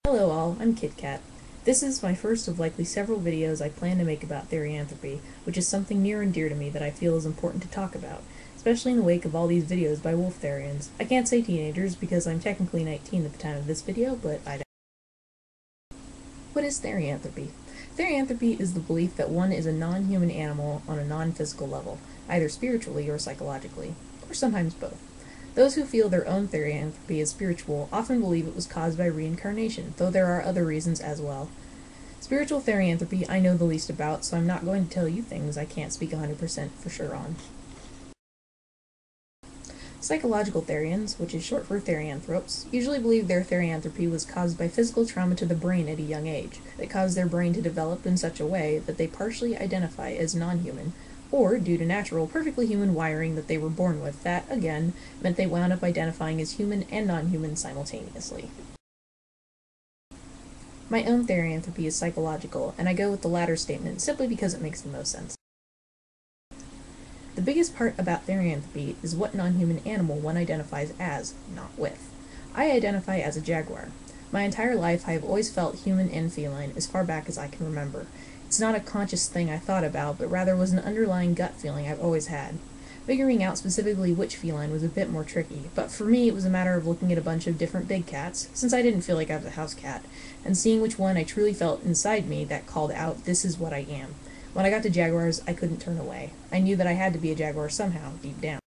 Hello all, I'm KitKat. This is my first of likely several videos I plan to make about Therianthropy, which is something near and dear to me that I feel is important to talk about, especially in the wake of all these videos by wolf Therians. I can't say teenagers because I'm technically 19 at the time of this video, but I don't. What is Therianthropy? Therianthropy is the belief that one is a non-human animal on a non-physical level, either spiritually or psychologically, or sometimes both. Those who feel their own therianthropy is spiritual often believe it was caused by reincarnation, though there are other reasons as well. Spiritual therianthropy I know the least about, so I'm not going to tell you things I can't speak 100% for sure on. Psychological Therians, which is short for Therianthropes, usually believe their therianthropy was caused by physical trauma to the brain at a young age, that caused their brain to develop in such a way that they partially identify as non-human, or due to natural, perfectly human wiring that they were born with that, again, meant they wound up identifying as human and non-human simultaneously. My own therianthropy is psychological, and I go with the latter statement simply because it makes the most sense. The biggest part about therianthropy is what non-human animal one identifies as, not with. I identify as a jaguar. My entire life I have always felt human and feline as far back as I can remember. It's not a conscious thing I thought about, but rather was an underlying gut feeling I've always had. Figuring out specifically which feline was a bit more tricky, but for me it was a matter of looking at a bunch of different big cats, since I didn't feel like I was a house cat, and seeing which one I truly felt inside me that called out, "This is what I am." When I got to jaguars, I couldn't turn away. I knew that I had to be a jaguar somehow, deep down.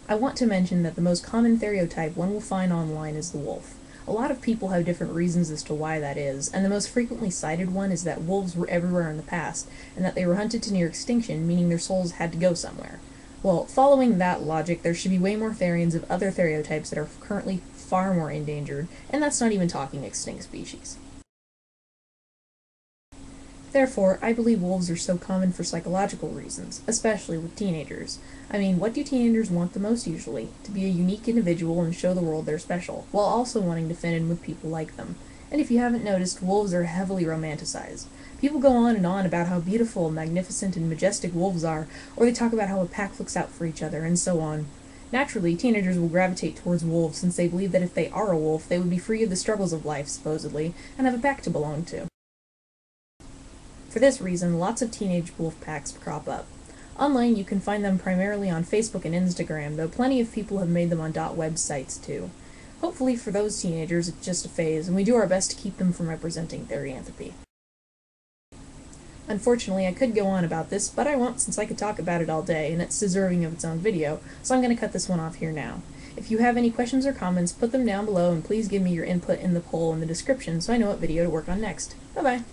I want to mention that the most common stereotype one will find online is the wolf. A lot of people have different reasons as to why that is, and the most frequently cited one is that wolves were everywhere in the past, and that they were hunted to near extinction, meaning their souls had to go somewhere. Well, following that logic, there should be way more Therians of other stereotypes that are currently far more endangered, and that's not even talking extinct species. Therefore, I believe wolves are so common for psychological reasons, especially with teenagers. I mean, what do teenagers want the most usually? To be a unique individual and show the world they're special, while also wanting to fit in with people like them. And if you haven't noticed, wolves are heavily romanticized. People go on and on about how beautiful, magnificent, and majestic wolves are, or they talk about how a pack looks out for each other, and so on. Naturally, teenagers will gravitate towards wolves since they believe that if they are a wolf, they would be free of the struggles of life, supposedly, and have a pack to belong to. For this reason, lots of teenage wolf packs crop up. Online, you can find them primarily on Facebook and Instagram, though plenty of people have made them on .web sites too. Hopefully for those teenagers, it's just a phase, and we do our best to keep them from representing therianthropy. Unfortunately, I could go on about this, but I won't since I could talk about it all day, and it's deserving of its own video, so I'm going to cut this one off here now. If you have any questions or comments, put them down below, and please give me your input in the poll in the description so I know what video to work on next. Bye-bye!